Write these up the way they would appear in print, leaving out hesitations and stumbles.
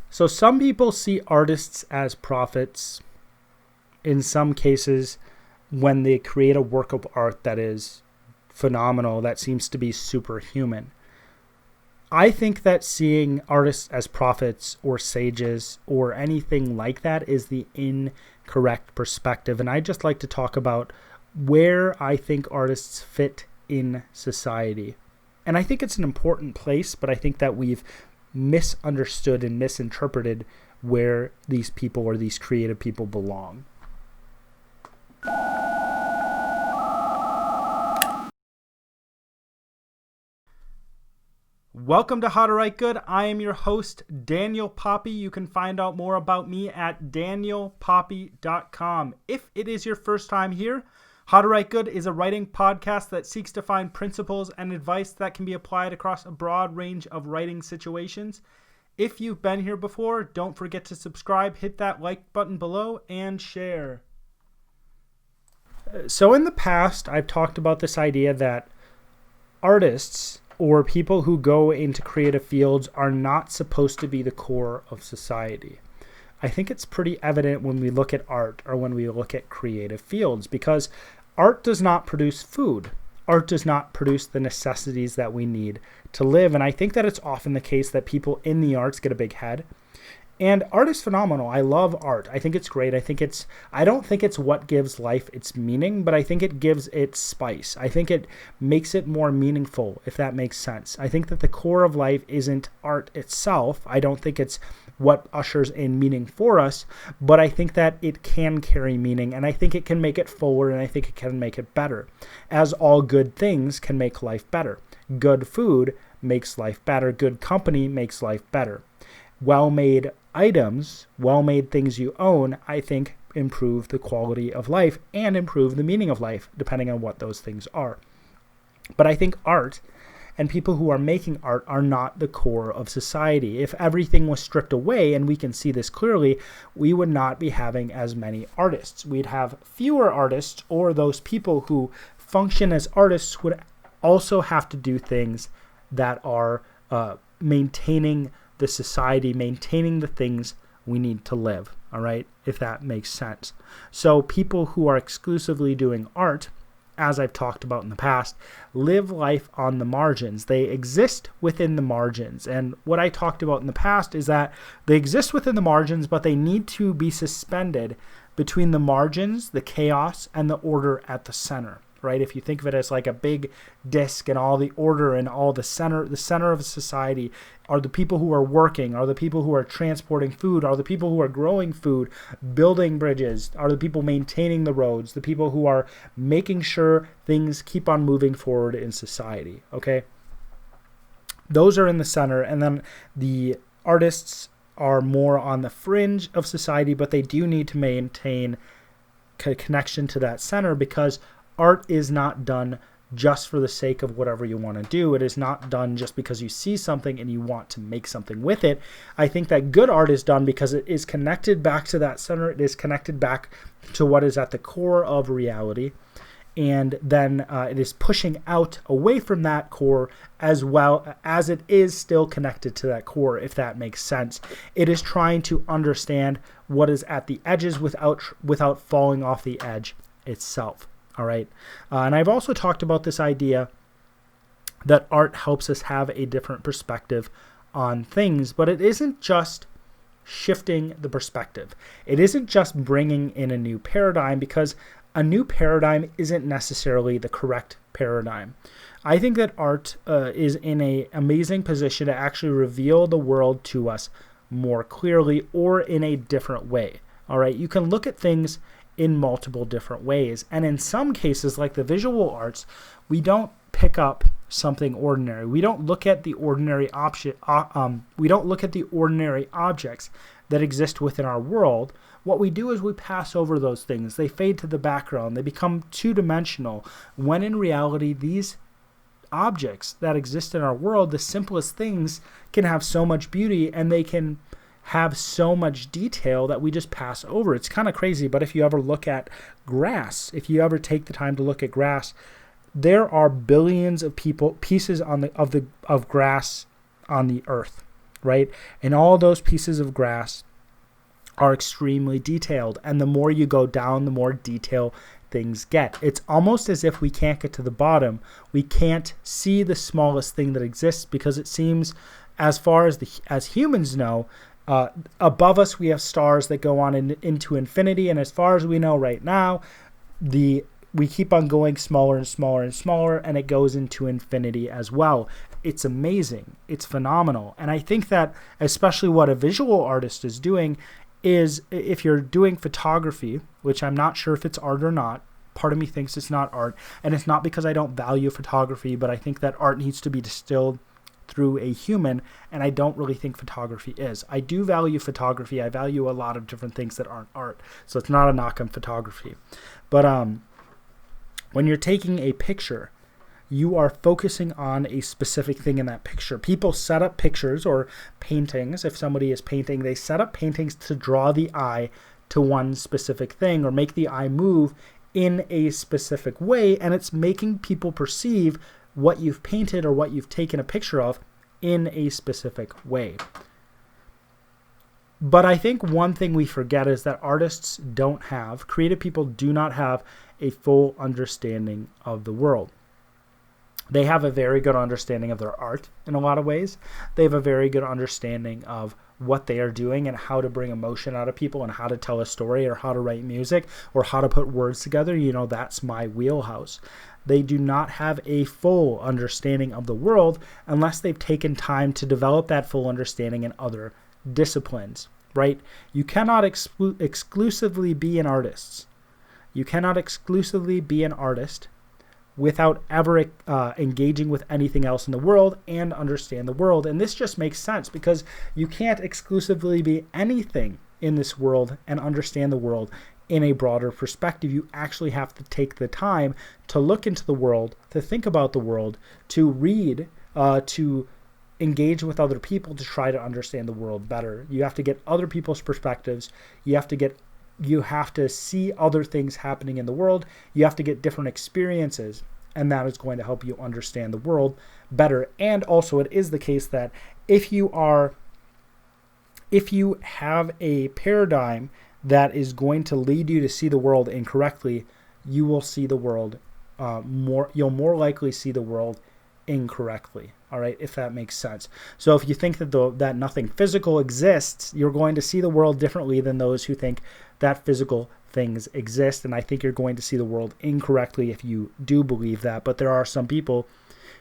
So some people see artists as prophets. In some cases, when they create a work of art that is phenomenal, that seems to be superhuman. I think that seeing artists as prophets or sages or anything like that is the incorrect perspective. And I'd just like to talk about where I think artists fit in society. And I think it's an important place, but I think that we've misunderstood and misinterpreted where these people or these creative people belong. Welcome to How to Write Good. I am your host, Daniel Poppie. You can find out more about me at danielpoppie.com. If it is your first time here, How to Write Good is a writing podcast that seeks to find principles and advice that can be applied across a broad range of writing situations. If you've been here before, don't forget to subscribe, hit that like button below, and share. So in the past, I've talked about this idea that artists or people who go into creative fields are not supposed to be the core of society. I think it's pretty evident when we look at art or when we look at creative fields, because art does not produce food. Art does not produce the necessities that we need to live. And I think that it's often the case that people in the arts get a big head. And art is phenomenal. I love art. I think it's great. I don't think it's what gives life its meaning, but I think it gives it spice. I think it makes it more meaningful, if that makes sense. I think that the core of life isn't art itself. I don't think it's what ushers in meaning for us, but I think that it can carry meaning, and I think it can make it fuller, and I think it can make it better. As all good things can make life better. Good food makes life better. Good company makes life better. Well-made items, well-made things you own, I think improve the quality of life and improve the meaning of life, depending on what those things are. But I think art and people who are making art are not the core of society. If everything was stripped away, and we can see this clearly, we would not be having as many artists. We'd have fewer artists, or those people who function as artists would also have to do things that are maintaining the society, maintaining the things we need to live, all right, if that makes sense. So people who are exclusively doing art, as I've talked about in the past, live life on the margins. They exist within the margins. And what I talked about in the past is that they exist within the margins, but they need to be suspended between the margins, the chaos, and the order at the center. Right? If you think of it as like a big disc and all the order and all the center of society are the people who are working, are the people who are transporting food, are the people who are growing food, building bridges, are the people maintaining the roads, the people who are making sure things keep on moving forward in society. Okay? Those are in the center, and then the artists are more on the fringe of society, but they do need to maintain a connection to that center, because art is not done just for the sake of whatever you want to do. It is not done just because you see something and you want to make something with it. I think that good art is done because it is connected back to that center. It is connected back to what is at the core of reality. And then it is pushing out away from that core, as well as it is still connected to that core, if that makes sense. It is trying to understand what is at the edges without falling off the edge itself. All right. And I've also talked about this idea that art helps us have a different perspective on things, but it isn't just shifting the perspective. It isn't just bringing in a new paradigm, because a new paradigm isn't necessarily the correct paradigm. I think that art is in an amazing position to actually reveal the world to us more clearly, or in a different way. All right. You can look at things in multiple different ways. And in some cases, like the visual arts, we don't pick up something ordinary. We don't look at the ordinary we don't look at the ordinary objects that exist within our world. What we do is we pass over those things. They fade to the background. They become two-dimensional, when in reality, these objects that exist in our world, the simplest things, can have so much beauty, and they can have so much detail that we just pass over. It's kind of crazy, but if you ever look at grass, if you ever take the time to look at grass, there are billions of pieces of grass on the earth, right? And all those pieces of grass are extremely detailed. And the more you go down, the more detail things get. It's almost as if we can't get to the bottom. We can't see the smallest thing that exists because it seems, as far as humans know, above us we have stars that go on into infinity, and as far as we know right now, we keep on going smaller and smaller and smaller, and it goes into infinity as well. It's amazing. It's phenomenal. And I think that especially what a visual artist is doing is, if you're doing photography, which I'm not sure if it's art or not, part of me thinks it's not art, and it's not because I don't value photography, but I think that art needs to be distilled through a human, and I don't really think photography is. I do value photography. I value a lot of different things that aren't art, so it's not a knock on photography. But when you're taking a picture, you are focusing on a specific thing in that picture. People set up pictures or paintings. If somebody is painting, they set up paintings to draw the eye to one specific thing or make the eye move in a specific way, and it's making people perceive what you've painted or what you've taken a picture of in a specific way. But I think one thing we forget is that artists creative people do not have a full understanding of the world. They have a very good understanding of their art in a lot of ways. They have a very good understanding of what they are doing and how to bring emotion out of people and how to tell a story or how to write music or how to put words together. That's my wheelhouse. They do not have a full understanding of the world unless they've taken time to develop that full understanding in other disciplines, right? You cannot exclusively be an artist. You cannot exclusively be an artist without ever engaging with anything else in the world and understand the world. And this just makes sense because you can't exclusively be anything in this world and understand the world in a broader perspective. You actually have to take the time to look into the world, to think about the world, to read, to engage with other people to try to understand the world better. You have to get other people's perspectives. You have to see other things happening in the world. You have to get different experiences, and that is going to help you understand the world better. And also, it is the case that if you have a paradigm that is going to lead you to see the world incorrectly, you will see the world you'll more likely see the world incorrectly. All right, if that makes sense. So if you think that nothing physical exists, you're going to see the world differently than those who think that physical things exist. And I think you're going to see the world incorrectly if you do believe that. But there are some people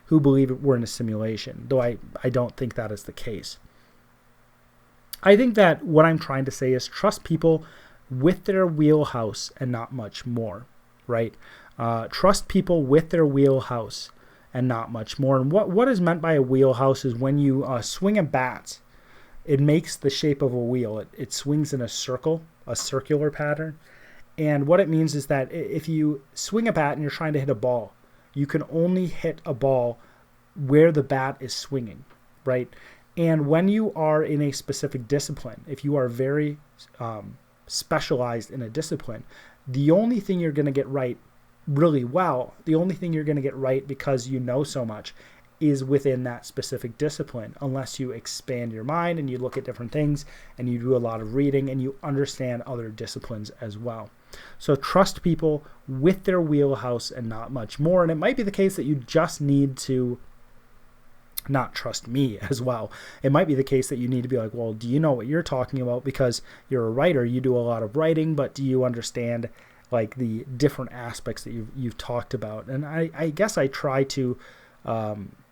who believe we're in a simulation, though I don't think that is the case. I think that what I'm trying to say is trust people with their wheelhouse and not much more, right? Trust people with their wheelhouse and not much more. And what is meant by a wheelhouse is when you swing a bat, it makes the shape of a wheel. It swings in a circular pattern. And what it means is that if you swing a bat and you're trying to hit a ball, you can only hit a ball where the bat is swinging, right? And when you are in a specific discipline, if you are very specialized in a discipline, the only thing you're going to get right really well, the only thing you're going to get right because you know so much is within that specific discipline, unless you expand your mind and you look at different things and you do a lot of reading and you understand other disciplines as well. So trust people with their wheelhouse and not much more. And it might be the case that you just need to not trust me as well. It might be the case that you need to be like, well, do you know what you're talking about? Because you're a writer, you do a lot of writing, but do you understand like the different aspects that you've talked about? And I guess I try to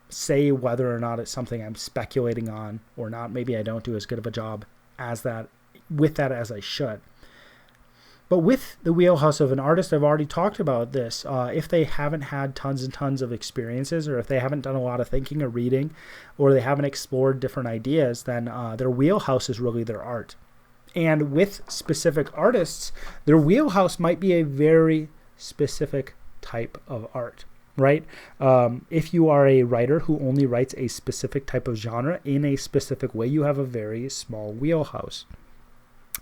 say whether or not it's something I'm speculating on or not. Maybe I don't do as good of a job as I should. But with the wheelhouse of an artist, I've already talked about this. If they haven't had tons and tons of experiences, or if they haven't done a lot of thinking or reading, or they haven't explored different ideas, then their wheelhouse is really their art. And with specific artists, their wheelhouse might be a very specific type of art, right? If you are a writer who only writes a specific type of genre in a specific way, you have a very small wheelhouse.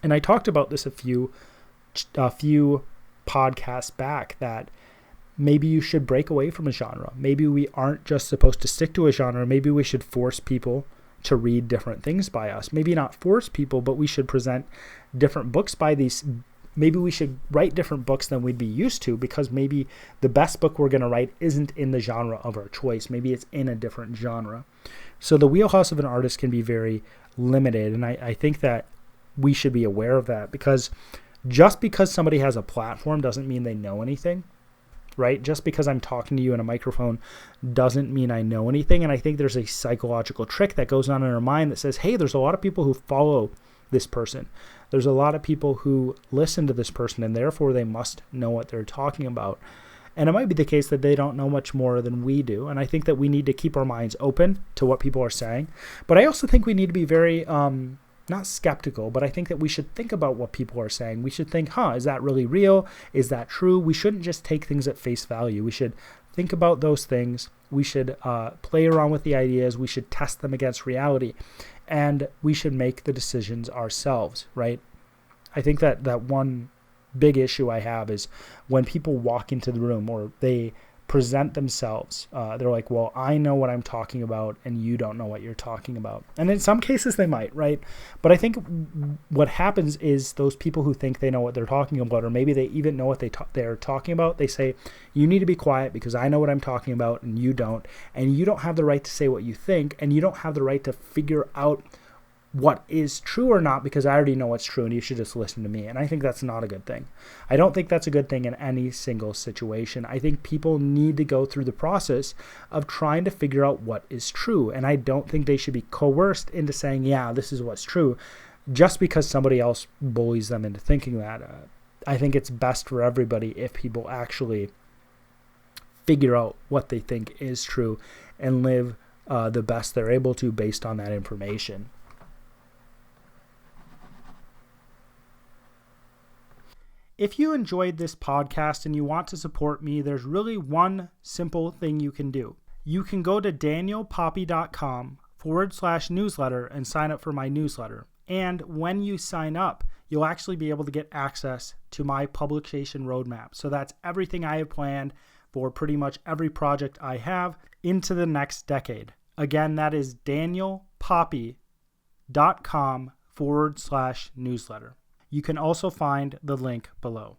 And I talked about this a few podcasts back, that maybe you should break away from a genre. Maybe we aren't just supposed to stick to a genre. Maybe we should force people to read different things by us. Maybe not force people, but we should present different books by these. Maybe we should write different books than we'd be used to, because maybe the best book we're going to write isn't in the genre of our choice. Maybe it's in a different genre. So the wheelhouse of an artist can be very limited. And I think that we should be aware of that, because just because somebody has a platform doesn't mean they know anything, right? Just because I'm talking to you in a microphone doesn't mean I know anything. And I think there's a psychological trick that goes on in our mind that says, hey, there's a lot of people who follow this person. There's a lot of people who listen to this person, and therefore they must know what they're talking about. And it might be the case that they don't know much more than we do. And I think that we need to keep our minds open to what people are saying. But I also think we need to be very, not skeptical, but I think that we should think about what people are saying. We should think, is that really real? Is that true? We shouldn't just take things at face value. We should think about those things. We should play around with the ideas. We should test them against reality. And we should make the decisions ourselves, right? I think that one big issue I have is when people walk into the room or they present themselves, they're like, well, I know what I'm talking about and you don't know what you're talking about. And in some cases they might, right? But I think what happens is those people who think they know what they're talking about, or maybe they even know what they're talking about, they say, you need to be quiet because I know what I'm talking about and you don't have the right to say what you think, and you don't have the right to figure out what is true or not, because I already know what's true and you should just listen to me. And I think that's not a good thing. I don't think that's a good thing in any single situation. I think people need to go through the process of trying to figure out what is true. And I don't think they should be coerced into saying, yeah, this is what's true, just because somebody else bullies them into thinking that. I think it's best for everybody if people actually figure out what they think is true and live the best they're able to based on that information. If you enjoyed this podcast and you want to support me, there's really one simple thing you can do. You can go to danielpoppie.com/newsletter and sign up for my newsletter. And when you sign up, you'll actually be able to get access to my publication roadmap. So that's everything I have planned for pretty much every project I have into the next decade. Again, that is danielpoppie.com/newsletter. You can also find the link below.